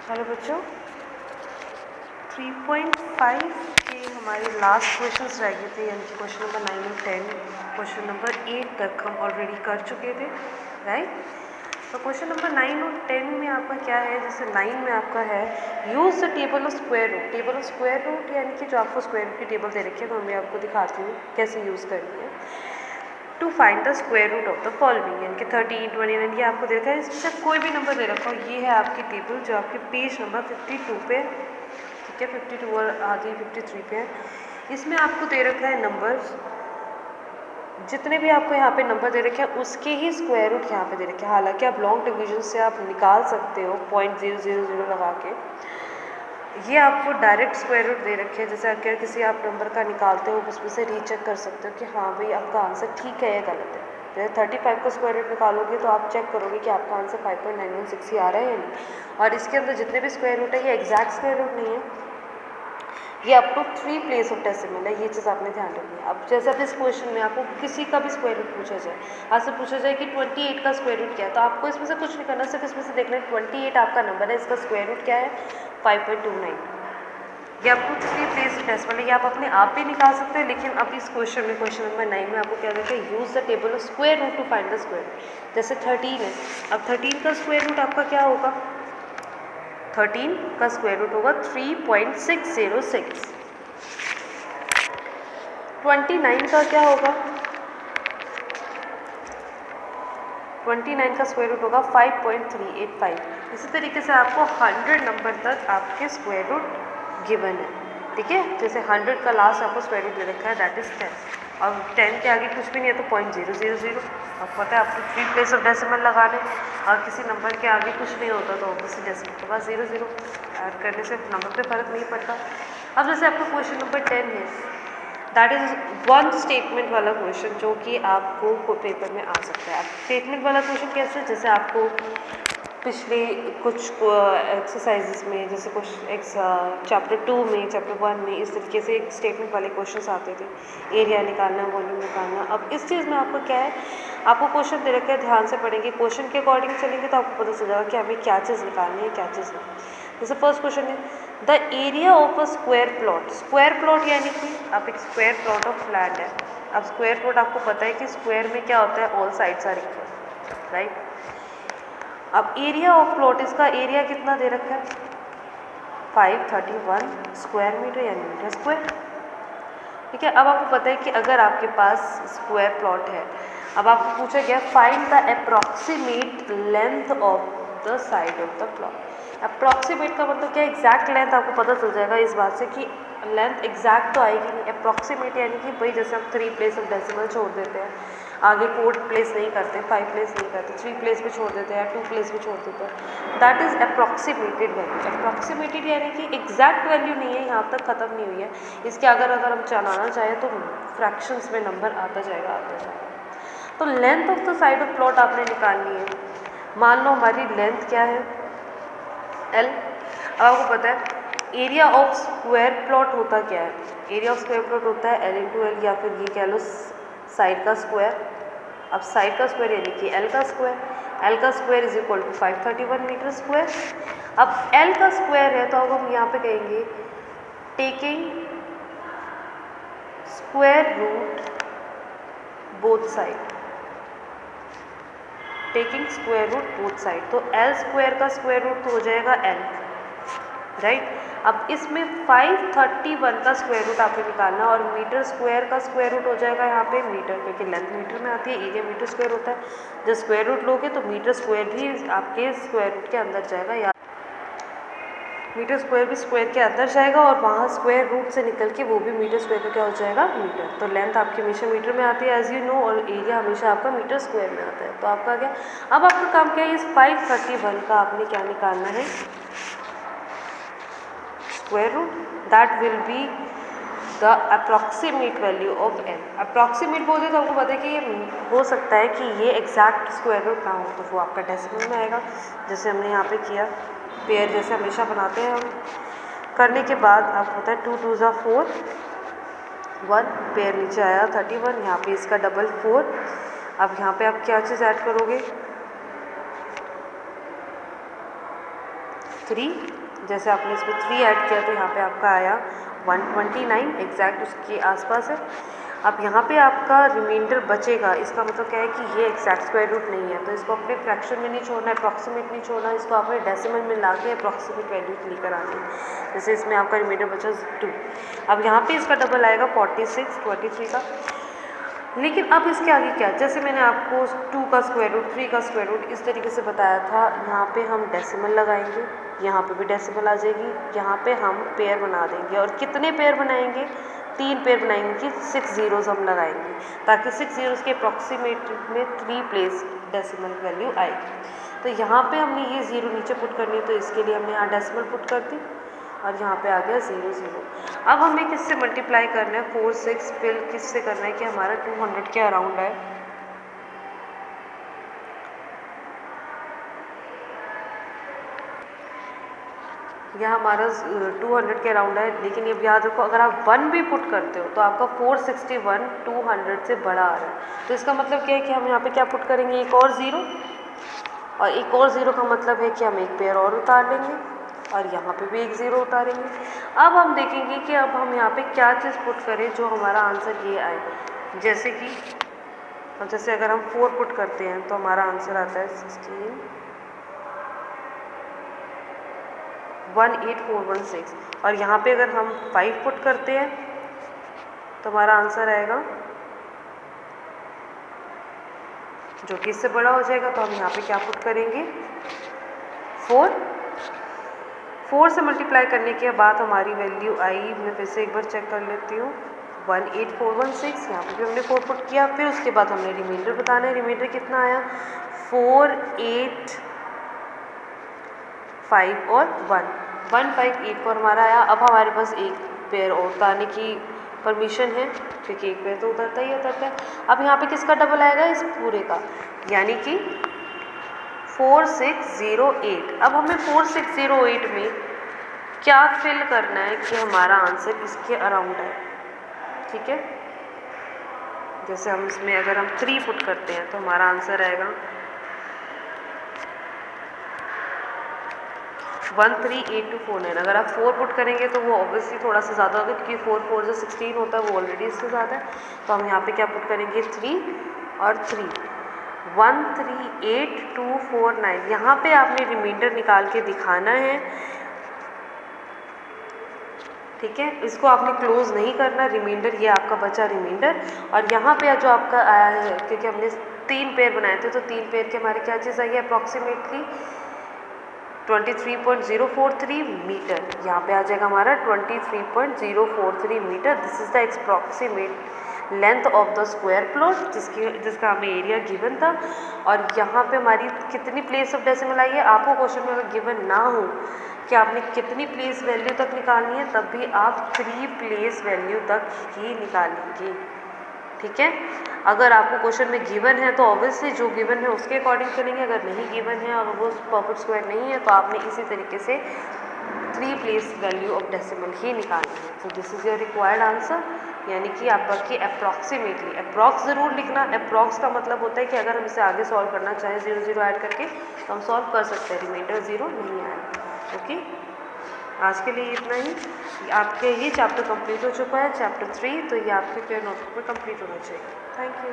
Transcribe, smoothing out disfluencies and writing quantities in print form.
Hello बच्चों, 3.5 के हमारे लास्ट क्वेश्चंस रह गए थे, यानी कि क्वेश्चन नंबर 9 और 10। क्वेश्चन नंबर 8 तक हम ऑलरेडी कर चुके थे, राइट। तो क्वेश्चन नंबर 9 और 10 में आपका क्या है, जैसे 9 में आपका है use the table of square root. Table of square root यानी कि जो आपको स्क्वायर रूट की टेबल दे रखी है, तो मैं आपको दिखाती हूँ कैसे यूज़ करनी है। To find the square root of the following, यानी कि 13, 29 ये आपको दे रखा है, इसमें से कोई भी नंबर दे रखा हो। ये है आपकी टेबल जो आपके पेज नंबर 52 पे, ठीक है, 52 और आगे 53 पे है। इसमें आपको दे रखा है नंबर्स, जितने भी आपको यहाँ पे नंबर दे रखे हैं उसके ही स्क्वायर रूट यहाँ पे दे रखे हैं। हालांकि आप लॉन्ग डिवीजन से आप निकाल सकते हो 0.000 लगा के। ये आपको डायरेक्ट स्क्वायर रूट दे रखे हैं, जैसे अगर किसी आप नंबर का निकालते हो उसमें से रीचेक कर सकते हो कि हाँ भाई आपका आंसर ठीक है या गलत है। जैसे 35 का स्क्वायर रूट निकालोगे तो आप चेक करोगे कि आपका आंसर 5.916 ही आ रहा है या नहीं। और इसके अंदर जितने भी स्क्वायर रूट है ये एग्जैक्ट स्क्वायर रूट नहीं है, ये up to 3 place of decimal है। ये चीज़ आपने ध्यान रखनी है। अब जैसे अब इस क्वेश्चन में आपको किसी का भी स्क्वायर रूट पूछा जाए, आपसे पूछा जाए कि 28 का स्क्वायर रूट क्या है, तो आपको इसमें से कुछ नहीं करना, सिर्फ इसमें से देखना है 28 आपका नंबर है, इसका स्क्वायर रूट क्या है 5.29। ये आपको 3 प्लेस ऑफ डेसिमल है, ये आप अपने आप भी निकाल सकते हो। लेकिन अब इस क्वेश्चन में, क्वेश्चन नंबर 9 में आपको क्या कहते हैं, use the table of square root to find the square root. जैसे 13 है, अब 13 का स्क्वायर रूट आपका क्या होगा, 13 का स्क्वायर रूट होगा 3.606। 29 का क्या होगा, 29 का स्क्वायर रूट होगा 5.385। इसी तरीके से आपको 100 नंबर तक आपके स्क्वायर रूट गिवन है, ठीक है। जैसे 100 का लास्ट आपको स्क्वायर रूट दे रखा है, दैट इज 10। और 10 के आगे कुछ भी नहीं है तो 0.000। आपको पता है आपको 3 प्लेस ऑफ डेसिमल लगाने, और किसी नंबर के आगे कुछ नहीं होता तो ऑब्वियसली डेसिमल के पास 0 ऐड करने से नंबर पे फर्क नहीं पड़ता। अब जैसे आपका क्वेश्चन नंबर 10 है, दैट इज़ वन स्टेटमेंट वाला क्वेश्चन जो कि आपको पेपर में आ सकता है। अब स्टेटमेंट वाला क्वेश्चन कैसे, जैसे आपको पिछले कुछ एक्सरसाइजेस में, जैसे कुछ चैप्टर 2 में, चैप्टर 1 में इस तरीके से एक स्टेटमेंट वाले क्वेश्चंस आते थे, एरिया निकालना, वॉल्यूम निकालना। अब इस चीज़ में आपको क्या है, आपको क्वेश्चन दे रखे हैं, ध्यान से पढ़ेंगे, क्वेश्चन के अकॉर्डिंग चलेंगे तो आपको पता चल जाएगा कि हमें क्या चीज़ निकालनी है, क्या चीज़ नहीं। जैसे फर्स्ट क्वेश्चन है the area of a square plot. Square plot यानी कि आप एक स्क्वायर प्लॉट ऑफ लैंड है। अब स्क्वायर प्लॉट आपको पता है कि स्क्वायर में क्या होता है, all sides are equal, right. अब एरिया ऑफ प्लॉट, इसका एरिया कितना दे रखा है 531 स्क्वायर मीटर यानी मीटर स्क्वायर, ठीक है। अब आपको पता है कि अगर आपके पास स्क्वायर प्लॉट है, अब आपको पूछा गया find the approximate length of the side of the plot. Approximate का मतलब क्या है, एग्जैक्ट लेंथ आपको पता चल जाएगा इस बात से कि लेंथ एग्जैक्ट तो आएगी नहीं। अप्रॉक्सीमेट यानी कि भाई जैसे हम 3 प्लेस ऑफ डेसिमल छोड़ देते हैं, आगे 4 प्लेस नहीं करते, 5 प्लेस नहीं करते, 3 प्लेस पे छोड़ देते हैं, 2 प्लेस पे छोड़ देते हैं, that is approximated value. Approximated यानी कि एग्जैक्ट वैल्यू नहीं है, यहाँ तक ख़त्म नहीं हुई है, इसके अगर हम चलाना चाहें तो फ्रैक्शंस में नंबर आता जाएगा, आता जाएगा। तो length of the side of plot आपने निकालनी है। मान लो हमारी लेंथ क्या है L। अब आपको पता है एरिया ऑफ स्क्वायर प्लॉट होता क्या है, एरिया ऑफ स्क्वायर प्लॉट होता है L इंटू एल, या फिर ये कह लो साइड का स्क्वायर। अब साइड का स्क्वायर यानी कि L का स्क्वायर, L का square is equal to 531 metre square. अब L का स्क्वायर है तो अब हम यहाँ पे कहेंगे taking square root both side, taking square root both side. तो L स्क्वायर का स्क्वायर रूट तो हो जाएगा L, राइट। अब इसमें 531 का स्क्वायर रूट आपको निकालना, और मीटर स्क्वायर का स्क्वायर रूट हो जाएगा यहाँ पे मीटर, क्योंकि लेंथ मीटर में आती है, एरिया मीटर स्क्वायर होता है। जब स्क्वायर रूट लोगे तो मीटर स्क्वायर भी आपके स्क्वायर रूट के अंदर जाएगा, या मीटर स्क्वायर भी स्क्वायर के अंदर जाएगा, और वहाँ स्क्वायर रूट से निकल के वो भी मीटर स्क्वायर का क्या हो जाएगा, मीटर। तो लेंथ आपकी हमेशा मीटर में आती है एज यू नो, और एरिया हमेशा आपका मीटर स्क्वायर में आता है। तो आपका क्या, अब आपका काम क्या है, इस 531 का आपने क्या निकालना है, square root, that will be the approximate value of L। Approximate बोलते तो आपको पता है कि ये हो सकता है कि ये एग्जैक्ट स्क्वायर रूट ना हो, तो वो आपका डेसिमल में आएगा, जैसे हमने यहाँ पे किया, पेयर जैसे हमेशा बनाते हैं हम। करने के बाद आपको पता है 2 2 ज़ा 4, 1 पेयर नीचे आया 31, यहाँ पे इसका डबल 4। अब यहाँ पे आप क्या चीज़ ऐड करोगे, 3, जैसे आपने इसमें 3 ऐड किया तो यहाँ पे आपका आया 129 एग्जैक्ट उसके आसपास है। अब यहाँ पे आपका रिमाइंडर बचेगा, इसका मतलब क्या है कि ये एग्जैक्ट स्क्वायर रूट नहीं है, तो इसको अपने फ्रैक्शन में नहीं छोड़ना, अप्रॉक्सीमेट नहीं छोड़ना, इसको आपने डेसिमल में ला के अप्रॉक्सीमेट वैल्यू लेकर आनी है। जैसे इसमें आपका रिमाइंडर बचा 2, अब यहाँ पे इसका डबल आएगा 46 23 का। लेकिन अब इसके आगे क्या, जैसे मैंने आपको 2 का स्क्वायर रूट 3 का स्क्वायर रूट इस तरीके से बताया था, यहाँ पे हम डेसिमल लगाएंगे, यहाँ पे भी डेसिमल आ जाएगी, यहाँ पे हम पेयर बना देंगे। और कितने पेयर बनाएंगे, 3 पेयर बनाएंगे कि 6 ज़ीरोज़ हम लगाएंगे, ताकि 6 ज़ीरोज़ के अप्रॉक्सीमेट में 3 प्लेस डेसिमल वैल्यू आएगी। तो यहाँ पे हमने ये 0 नीचे पुट करनी, तो इसके लिए हमने यहाँ डेसिमल पुट कर दी और यहाँ पे आ गया 0 0। अब हमें किससे मल्टीप्लाई करना है, 4 6 फिर किससे करना है कि हमारा 200 के अराउंड आए। यह हमारा 200 के अराउंड है। लेकिन ये याद रखो, अगर आप 1 भी पुट करते हो तो आपका 461 200 से बड़ा आ रहा है। तो इसका मतलब क्या है कि हम यहाँ पे क्या पुट करेंगे, एक और 0, और एक और 0 का मतलब है कि हम एक पेयर और उतार लेंगे और यहाँ पे भी एक 0 उतारेंगे। अब हम देखेंगे कि अब हम यहाँ पे क्या चीज़ पुट करें जो हमारा आंसर ये आए। जैसे कि जैसे अगर हम 4 पुट करते हैं तो हमारा आंसर आता है 18416, और यहाँ पे अगर हम 5 पुट करते हैं तो हमारा आंसर आएगा जो कि इससे बड़ा हो जाएगा। तो हम यहाँ पे क्या पुट करेंगे, 4 से मल्टीप्लाई करने के बाद हमारी वैल्यू आई, मैं फिर से एक बार चेक कर लेती हूँ, 18416। यहाँ पे भी हमने 4 पुट किया, फिर उसके बाद हमने रिमाइंडर बताना है। रिमाइंडर कितना आया, 4 8 5 और 1 हमारा आया। अब हमारे पास एक पेयर और उतारने की परमिशन है, क्योंकि एक पेयर तो उतरता ही उतरता है। अब यहाँ पे किसका डबल आएगा, इस पूरे का, यानी कि 4608। अब हमें 4608 में क्या फिल करना है कि हमारा आंसर इसके अराउंड है। ठीक है, जैसे हम इसमें अगर हम 3 पुट करते हैं तो हमारा आंसर आएगा 138249। अगर आप 4 पुट करेंगे तो वो ऑब्वियसली थोड़ा सा ज़्यादा होगा, क्योंकि 4 4 जो 16 होता है वो ऑलरेडी इससे ज़्यादा है। तो हम यहाँ पे क्या पुट करेंगे, 3 और 3, 138249। यहाँ पे आपने रिमाइंडर निकाल के दिखाना है। ठीक है, इसको आपने क्लोज नहीं करना, रिमाइंडर ये आपका बचा रिमाइंडर। और यहाँ पे जो आपका आया है, क्योंकि हमने 3 पेयर बनाए थे तो 3 पेयर के हमारे क्या चीज़ आई है, अप्रॉक्सीमेटली 23.043 मीटर। यहाँ पे आ जाएगा हमारा 23.043 metre. This is the approximate length of the square plot, जिसका हमें एरिया गिवन था। और यहाँ पे हमारी कितनी प्लेस ऑफ डेसिमल आई है, आपको क्वेश्चन में अगर गिवन ना हो कि आपने कितनी प्लेस वैल्यू तक निकालनी है, तब भी आप 3 प्लेस वैल्यू तक ही निकालेंगे। ठीक है, अगर आपको क्वेश्चन में गिवन है तो ऑब्वियसली जो गिवन है उसके अकॉर्डिंग चलेंगे, अगर नहीं गिवन है और वो परफेक्ट स्क्वायर नहीं है तो आपने इसी तरीके से 3 प्लेस वैल्यू ऑफ डेसिमल ही निकालना है। तो this is your required answer, यानी कि आपका कि अप्रॉक्सीमेटली, अप्रॉक्स ज़रूर लिखना। अप्रॉक्स का मतलब होता है कि अगर हम इसे आगे सॉल्व करना चाहें 0 0 ऐड करके तो हम सॉल्व कर सकते हैं, रिमाइंडर 0 नहीं आएगा। ओके, आज के लिए इतना ही। आपके ये चैप्टर कंप्लीट हो चुका है, चैप्टर 3, तो ये आपके पेयर नोटबुक में कंप्लीट होना चाहिए। Thank you.